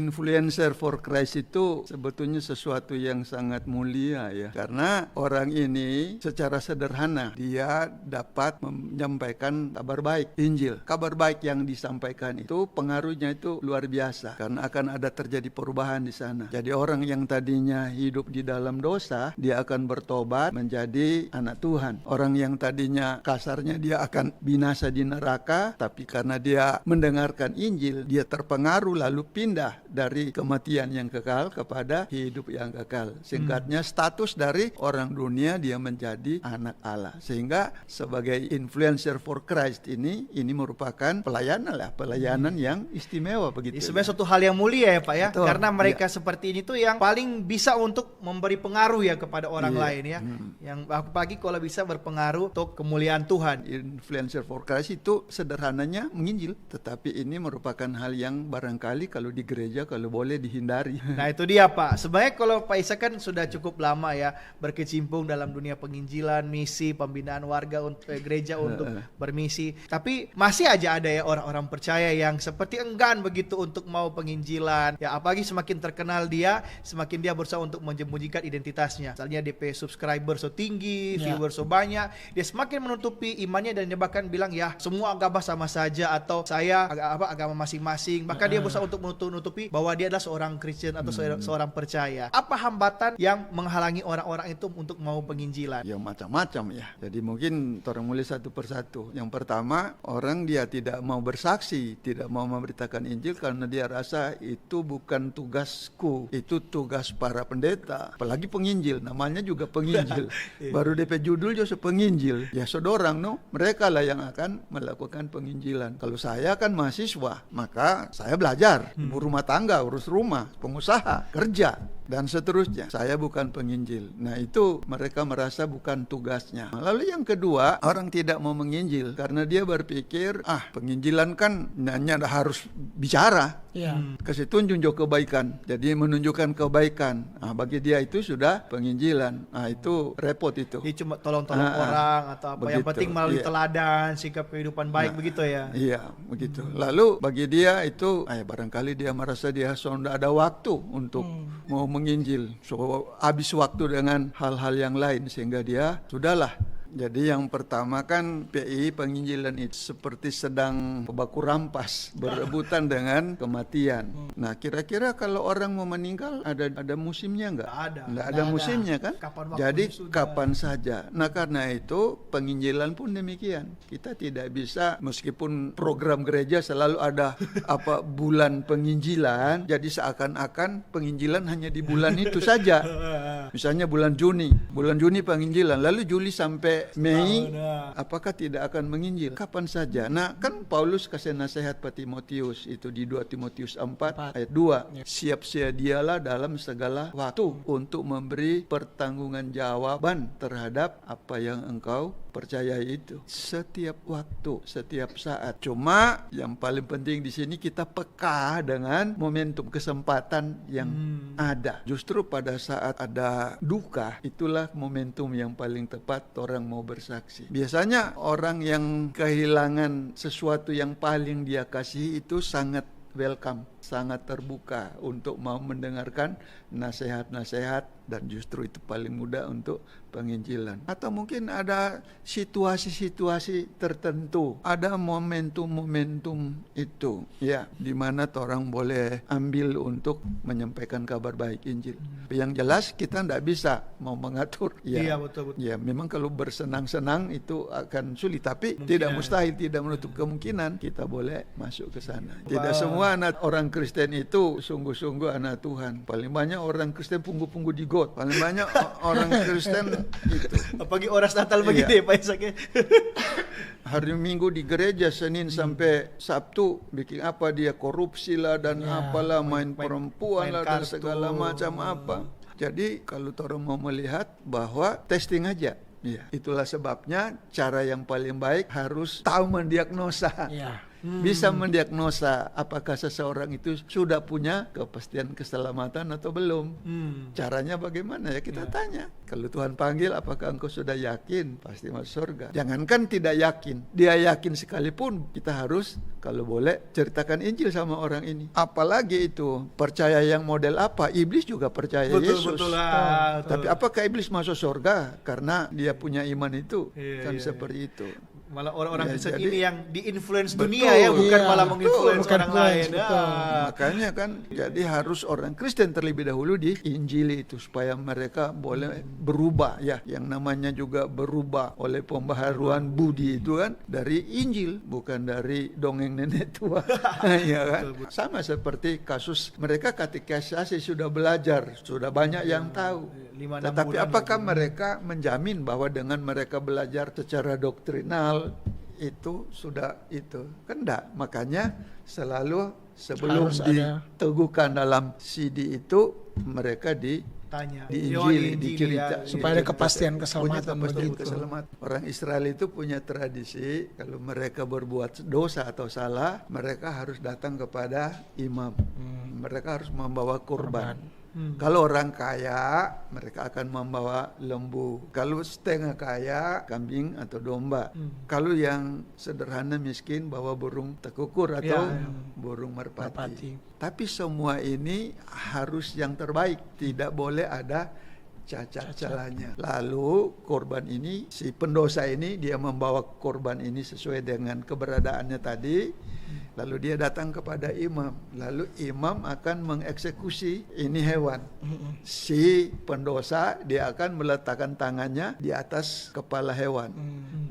influencer for Christ itu sebetulnya sesuatu yang sangat mulia ya. Karena orang ini secara sederhana dia dapat menyampaikan kabar baik, Injil. Kabar baik yang disampaikan itu pengaruhnya itu luar biasa karena akan ada terjadi perubahan di sana. Jadi orang yang tadinya hidup di dalam dosa, dia akan bertobat menjadi anak Tuhan. Orang yang tadinya kasarnya dia akan binasa di neraka, tapi karena dia mendengarkan Injil, dia terpengaruh lalu pindah dari kematian yang kekal kepada hidup yang kekal. Singkatnya status dari orang dunia dia menjadi anak Allah. Sehingga sebagai influencer for Christ ini merupakan pelayanan yang istimewa begitu. Sebenarnya suatu hal yang mulia ya Pak ya. Betul. Karena mereka seperti ini tuh yang paling bisa untuk memberi pengaruh ya kepada orang lain ya. Yang apalagi kalau bisa berpengaruh untuk kemuliaan Tuhan. Influencer for Christ itu sederhananya menginjil, tetapi ini merupakan hal yang barangkali kalau di gereja kalau boleh dihindari. Nah itu dia Pak. Sebenarnya kalau Pak Isa kan sudah cukup lama ya berkecimpung dalam dunia penginjilan, misi, pembinaan warga untuk gereja untuk bermisi. Tapi masih aja ada ya orang-orang percaya yang seperti enggan begitu untuk mau penginjilan. Ya apalagi semakin terkenal dia, semakin dia berusaha untuk menyembunyikan identitasnya. Misalnya DP subscriber so tinggi, viewer so banyak, dia semakin menutupi imannya dan dia bahkan bilang ya semua agama sama saja atau saya agama masing-masing. Bahkan dia berusaha untuk menutupi bahwa dia adalah seorang Kristen atau seorang percaya. Apa hambatan yang menghalangi orang-orang itu untuk mau penginjilan? Ya macam-macam ya. Jadi mungkin orang mulai satu persatu. Yang pertama, orang dia tidak mau bersaksi, tidak mau memberitakan Injil karena dia rasa itu bukan tugasku, itu tugas para pendeta. Apalagi penginjil, namanya juga penginjil. Baru DP judul juga penginjil. Ya sodorang mereka lah yang akan melakukan penginjilan. Kalau saya kan mahasiswa, maka saya belajar, ibu rumah tangga, urus rumah, pengusaha, kerja, dan seterusnya. Saya bukan penginjil. Nah itu mereka merasa bukan tugasnya. Lalu yang kedua, orang tidak mau menginjil karena dia berpikir, penginjilan kan hanya harus bicara, kasih tunjuk kebaikan. Jadi menunjukkan kebaikan. Bagi dia itu sudah penginjilan. Itu repot itu. Dia cuma tolong-tolong orang atau apa. Begitu. Yang penting melalui teladan, sikap kehidupan baik begitu ya. Iya, begitu. Lalu bagi dia itu, barangkali dia merasa dia sudah ada waktu untuk mau menginjil. So habis waktu dengan hal-hal yang lain sehingga dia sudahlah. Jadi yang pertama kan PI penginjilan itu seperti sedang baku rampas berebutan dengan kematian. Nah kira-kira kalau orang mau meninggal ada musimnya enggak? Enggak ada musimnya kan? Jadi kapan saja. Nah karena itu penginjilan pun demikian. Kita tidak bisa meskipun program gereja selalu ada bulan penginjilan, jadi seakan-akan penginjilan hanya di bulan itu saja. Misalnya bulan Juni penginjilan, lalu Juli sampai Mei, apakah tidak akan menginjil? Kapan saja. Nah, kan Paulus kasih nasihat pada Timotius itu di 2 Timotius 4 ayat 2. Siap sedialah dalam segala waktu untuk memberi pertanggungjawaban terhadap apa yang engkau percaya itu. Setiap waktu, setiap saat. Cuma yang paling penting di sini kita peka dengan momentum kesempatan yang ada. Justru pada saat ada duka, itulah momentum yang paling tepat orang mau bersaksi. Biasanya orang yang kehilangan sesuatu yang paling dia kasih itu sangat welcome, sangat terbuka untuk mau mendengarkan nasihat-nasihat, dan justru itu paling mudah untuk penginjilan. Atau mungkin ada situasi-situasi tertentu, ada momentum-momentum itu ya di mana orang boleh ambil untuk menyampaikan kabar baik Injil. Yang jelas kita tidak bisa mau mengatur ya. Iya betul. Ya memang kalau bersenang-senang itu akan sulit, tapi tidak mustahil, tidak menutup kemungkinan kita boleh masuk ke sana. Tidak semua anak orang Kristen itu sungguh-sungguh anak Tuhan. Paling banyak orang Kristen punggu-punggu di got. Paling banyak orang Kristen itu. Apalagi oras Natal begitu ya Pak Ishak ya. Hari Minggu di gereja, Senin sampai Sabtu bikin apa dia, korupsi lah dan apalah, main perempuan lah dan segala macam apa. Jadi kalau orang mau melihat bahwa testing aja. Ya, itulah sebabnya cara yang paling baik harus tahu mendiagnosa. Bisa mendiagnosa apakah seseorang itu sudah punya kepastian keselamatan atau belum. Caranya bagaimana ya, kita tanya. Kalau Tuhan panggil, apakah engkau sudah yakin? Pasti masuk surga. Jangankan tidak yakin, dia yakin sekalipun kita harus kalau boleh ceritakan Injil sama orang ini. Apalagi itu percaya yang model apa? Iblis juga percaya Yesus. Betul lah. Tapi apakah iblis masuk surga karena dia punya iman itu? Kan seperti itu. Malah orang-orang Kristen jadi, ini yang di-influence betul, dunia ya, bukan malah betul, menginfluence bukan orang lain. betul. Makanya kan jadi harus orang Kristen terlebih dahulu diinjili itu supaya mereka boleh berubah ya. Yang namanya juga berubah oleh pembaharuan budi itu kan dari Injil, bukan dari dongeng nenek tua. Ya kan? Sama seperti kasus mereka katekisasi sudah belajar, sudah banyak yang tahu. 5-6 Tetapi bulan apakah mereka menjamin bahwa dengan mereka belajar secara doktrinal itu sudah itu? Kan enggak. Makanya selalu sebelum Harus ada. diteguhkan dalam CD itu mereka tanya diinjili, dicerita, supaya ada kepastian keselamatan. Punya kepastian Betul. keselamatan. Orang Israel itu punya tradisi kalau mereka berbuat dosa atau salah, mereka harus datang kepada imam. Mereka harus membawa kurban. Kalau orang kaya, mereka akan membawa lembu. Kalau setengah kaya, kambing atau domba. Kalau yang sederhana miskin, bawa burung tekukur atau burung merpati. Tapi semua ini harus yang terbaik. Tidak boleh ada cacat celahnya. Lalu korban ini, si pendosa ini, dia membawa korban ini sesuai dengan keberadaannya tadi. Lalu dia datang kepada imam. Lalu imam akan mengeksekusi ini hewan. Si pendosa dia akan meletakkan tangannya di atas kepala hewan.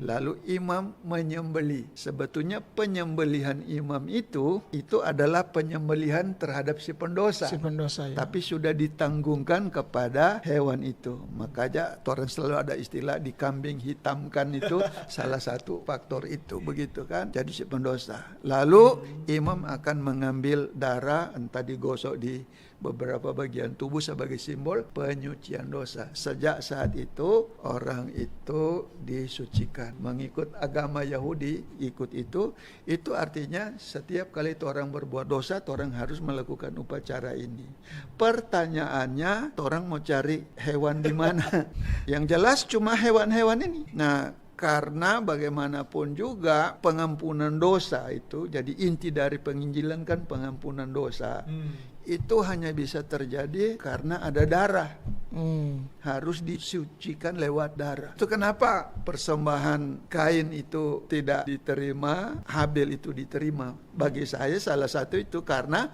Lalu imam menyembelih. Sebetulnya penyembelihan imam itu adalah penyembelihan terhadap si pendosa. Si pendosa ya. Tapi sudah ditanggungkan kepada hewan itu. Makanya orang selalu ada istilah dikambing hitamkan itu salah satu faktor itu begitu kan. Jadi si pendosa. Lalu imam akan mengambil darah entah digosok di beberapa bagian tubuh sebagai simbol penyucian dosa. Sejak saat itu orang itu disucikan. Mengikut agama Yahudi, ikut itu artinya setiap kali itu orang berbuat dosa, orang harus melakukan upacara ini. Pertanyaannya, orang mau cari hewan di mana? Yang jelas cuma hewan-hewan ini. Nah, karena bagaimanapun juga pengampunan dosa itu, jadi inti dari penginjilan kan pengampunan dosa. Itu hanya bisa terjadi karena ada darah. Harus disucikan lewat darah. Itu kenapa persembahan Kain itu tidak diterima, Habil itu diterima. Bagi saya salah satu itu karena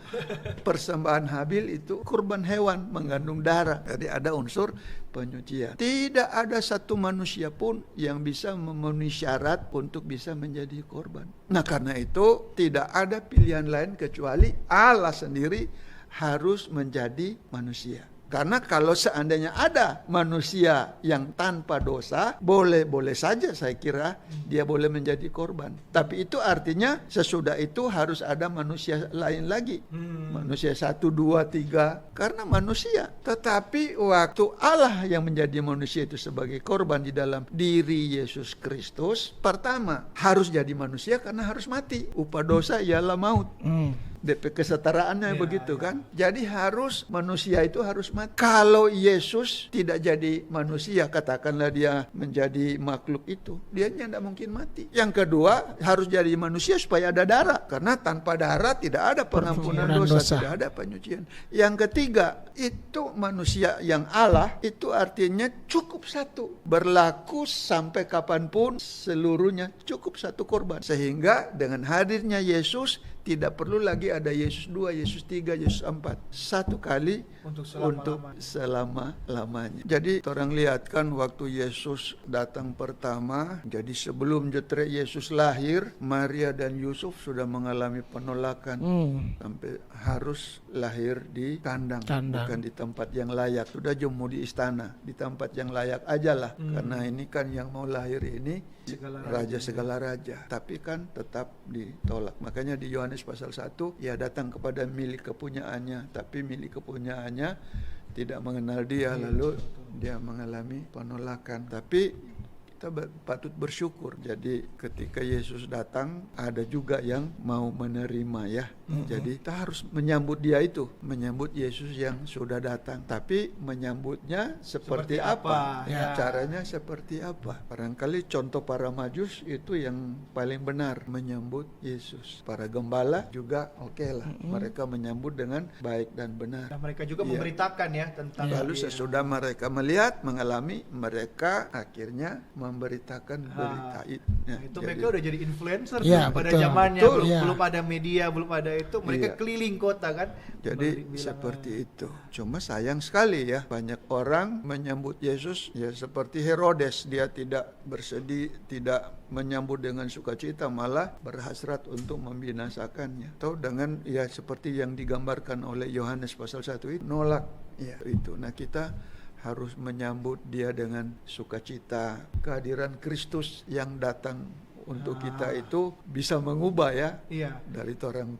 persembahan Habil itu kurban hewan mengandung darah. Jadi ada unsur penyucian. Tidak ada satu manusia pun yang bisa memenuhi syarat untuk bisa menjadi korban. Nah karena itu tidak ada pilihan lain kecuali Allah sendiri harus menjadi manusia. Karena kalau seandainya ada manusia yang tanpa dosa, boleh saja saya kira dia boleh menjadi korban. Tapi itu artinya sesudah itu harus ada manusia lain lagi. Manusia 1, 2, 3. Karena manusia. Tetapi waktu Allah yang menjadi manusia itu sebagai korban di dalam diri Yesus Kristus, pertama harus jadi manusia karena harus mati. Upah dosa ialah maut. DP kesetaraannya begitu kan. Jadi harus manusia itu harus mati. Kalau Yesus tidak jadi manusia, katakanlah dia menjadi makhluk itu, dia tidak mungkin mati. Yang kedua harus jadi manusia supaya ada darah. Karena tanpa darah tidak ada pengampunan dosa, tidak ada penyucian. Yang ketiga itu manusia yang Allah, itu artinya cukup satu. Berlaku sampai kapanpun seluruhnya cukup satu korban. Sehingga dengan hadirnya Yesus tidak perlu lagi ada Yesus 2, Yesus 3, Yesus 4. Satu kali untuk selama-lamanya. Jadi orang lihat kan waktu Yesus datang pertama, jadi sebelum jetrek Yesus lahir, Maria dan Yusuf sudah mengalami penolakan. Sampai harus lahir di kandang. Bukan di tempat yang layak. Sudah jemu di istana, di tempat yang layak ajalah. Karena ini kan yang mau lahir ini Raja segala raja. Tapi kan tetap ditolak. Makanya di Yohanes pasal 1, ia datang kepada milik kepunyaannya, tapi milik kepunyaannya tidak mengenal dia, lalu dia mengalami penolakan. Tapi kita patut bersyukur. Jadi ketika Yesus datang, ada juga yang mau menerima ya. Jadi kita harus menyambut dia itu, menyambut Yesus yang sudah datang. Tapi menyambutnya seperti apa? Ya. Caranya seperti apa? Barangkali contoh para majus itu yang paling benar menyambut Yesus. Para gembala juga oke lah. Mereka menyambut dengan baik dan benar. Nah, mereka juga Iya. memberitakan ya tentang Lalu sesudah mereka melihat, mengalami, mereka akhirnya memberitakan berita itu. Nah, itu mereka udah jadi influencer Iya, tuh pada betul. zamannya. Betul. Belum, Iya. belum ada media, belum ada itu, mereka Iya. keliling kota kan. Jadi Bilang, seperti itu. Cuma sayang sekali ya, banyak orang menyambut Yesus ya seperti Herodes. Dia tidak bersedih, tidak menyambut dengan sukacita, malah berhasrat untuk membinasakannya. Atau dengan ya seperti yang digambarkan oleh Yohanes pasal 1 itu, nolak ya itu. Nah, kita harus menyambut dia dengan sukacita. Kehadiran Kristus yang datang untuk kita itu bisa mengubah ya, Iya. dari torang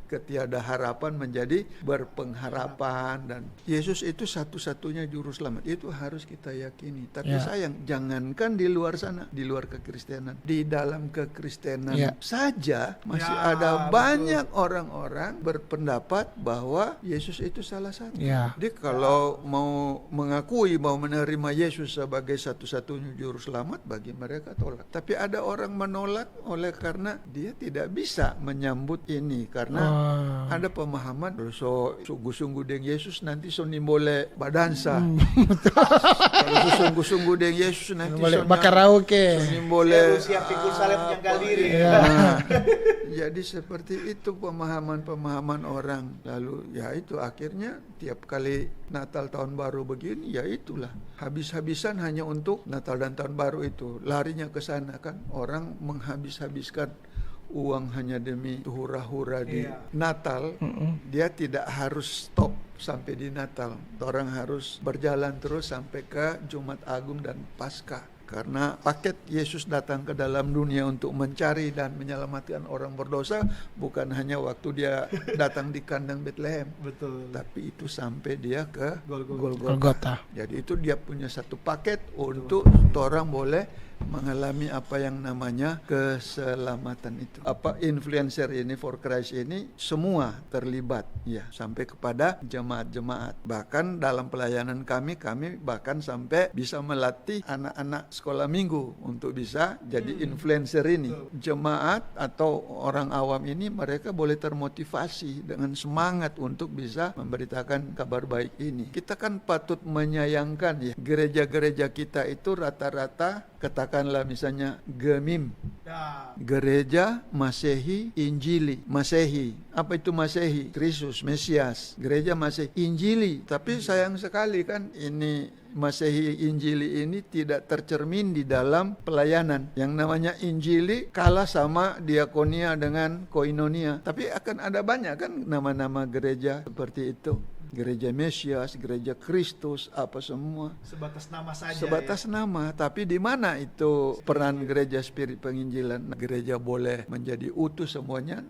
ketiada harapan menjadi berpengharapan. Dan Yesus itu satu-satunya juru selamat, itu harus kita yakini. Tapi Ya. sayang, jangankan di luar sana, di luar kekristenan, di dalam kekristenan Ya. saja masih Ya, ada betul. banyak orang-orang berpendapat bahwa Yesus itu salah satu. Ya. Jadi kalau mau mengakui, mau menerima Yesus sebagai satu-satunya juru selamat, bagi mereka tolak. Tapi ada orang menolak oleh karena dia tidak bisa menyambut ini, karena ada pemahaman so sungguh-sungguh dengan Yesus nanti so nimbole badansa. Kalau sungguh-sungguh dengan Yesus nanti Boleh so bakar rauke. nimbole Siap pikul saleh menyangkal diri. Nah, jadi seperti itu pemahaman orang. Lalu ya itu akhirnya tiap kali Natal tahun baru begini, ya itulah habis-habisan hanya untuk Natal dan tahun baru itu. Larinya ke sana kan, orang menghabis-habiskan uang hanya demi hura-hura di Iya. Natal. Dia tidak harus stop sampai di Natal. Orang harus berjalan terus sampai ke Jumat Agung dan Paskah. Karena paket Yesus datang ke dalam dunia untuk mencari dan menyelamatkan orang berdosa bukan hanya waktu dia datang di kandang Bethlehem, Betul. tapi itu sampai dia ke Golgota. Golgota. Jadi itu dia punya satu paket untuk orang boleh mengalami apa yang namanya keselamatan itu. Apa influencer ini for Christ ini semua terlibat ya, sampai kepada jemaat-jemaat. Bahkan dalam pelayanan kami bahkan sampai bisa melatih anak-anak sekolah minggu untuk bisa jadi influencer ini. Jemaat atau orang awam ini mereka boleh termotivasi dengan semangat untuk bisa memberitakan kabar baik ini. Kita kan patut menyayangkan ya, gereja-gereja kita itu rata-rata katakanlah misalnya Gemim, Nah, Gereja Masehi Injili. Masehi, apa itu Masehi? Kristus, Mesias. Gereja Masehi Injili. Tapi sayang sekali kan ini Masehi Injili ini tidak tercermin di dalam pelayanan. Yang namanya Injili kalah sama diakonia dengan koinonia. Tapi akan ada banyak kan nama-nama gereja seperti itu. Gereja Mesias, Gereja Kristus, apa semua. sebatas nama saja. Sebatas nama, tapi di mana itu peran gereja spirit penginjilan? Gereja boleh menjadi utuh semuanya,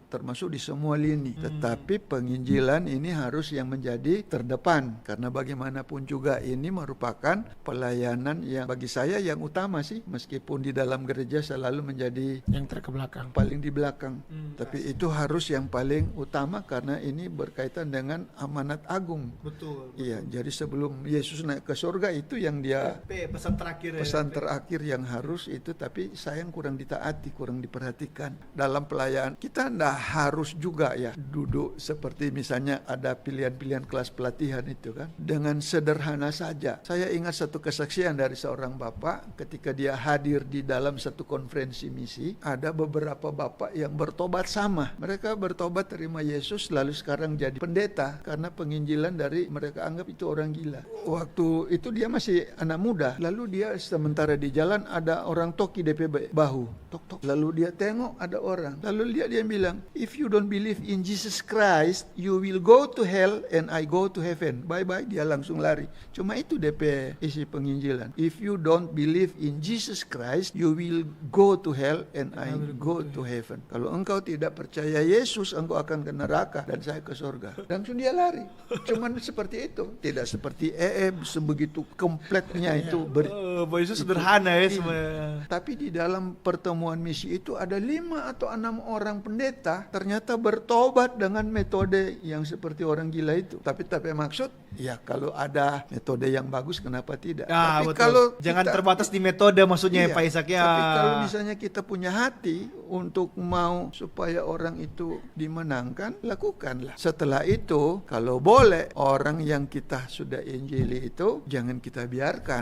termasuk di semua lini. Tetapi penginjilan ini harus yang menjadi terdepan, karena bagaimanapun juga ini merupakan pelayanan yang bagi saya yang utama sih, meskipun di dalam gereja selalu menjadi Yang terkebelakang. paling di belakang. Tapi itu harus yang paling utama karena ini berkaitan dengan amanat agung. Betul. Iya, jadi sebelum Yesus naik ke surga itu yang dia Pesan terakhir ya. pesan terakhir yang harus itu, tapi sayang kurang ditaati, kurang diperhatikan. Dalam pelayanan kita tidak harus juga ya duduk seperti misalnya ada pilihan-pilihan kelas pelatihan itu kan. Dengan sederhana saja. Saya ingat satu kesaksian dari seorang bapak ketika dia hadir di dalam satu konferensi misi, ada beberapa bapak yang bertobat sama. Mereka bertobat terima Yesus lalu sekarang jadi pendeta karena penginjilan dari mereka anggap itu orang gila. Waktu itu dia masih anak muda, lalu dia sementara di jalan ada orang toki DP bahu, tok tok. Lalu dia tengok ada orang, lalu dia bilang, if you don't believe in Jesus Christ, you will go to hell and I go to heaven. Bye bye, dia langsung lari. Cuma itu DP isi penginjilan. If you don't believe in Jesus Christ, you will go to hell and I go to heaven. Kalau engkau tidak percaya Yesus, engkau akan ke neraka dan saya ke surga. Langsung dia dia lari. Cuman seperti itu, tidak seperti sebegitu kompletnya itu. Bahwa Yesus sederhana ya sebenarnya. Tapi di dalam pertemuan misi itu ada 5 atau 6 orang pendeta ternyata bertobat dengan metode yang seperti orang gila itu. Tapi maksud, ya kalau ada metode yang bagus kenapa tidak? Tapi Betul. kalau Jangan kita, terbatas di metode maksudnya ya Pak Ishak ya. Tapi kalau misalnya kita punya hati untuk mau supaya orang itu dimenangkan, lakukanlah. Setelah itu, kalau boleh, orang yang kita sudah injili itu jangan kita biarkan.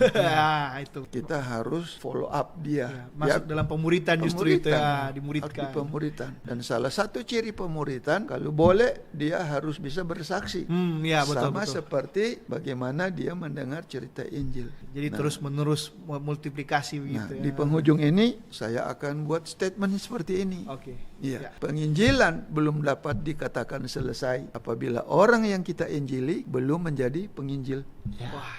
Itu. Kita harus follow up dia. Masuk dalam pemuritan justru itu ya, dimuridkan. Harus pemuritan. Dan salah satu ciri pemuritan, kalau boleh, dia harus bisa bersaksi. Ya, betul, Sama betul. seperti bagaimana dia mendengar cerita Injil. Jadi terus-menerus multiplikasi begitu ya. Di penghujung ini saya akan buat statement seperti ini. Oke. Iya, penginjilan belum dapat dikatakan selesai apabila orang yang kita injili belum menjadi penginjil. Ya. Wah,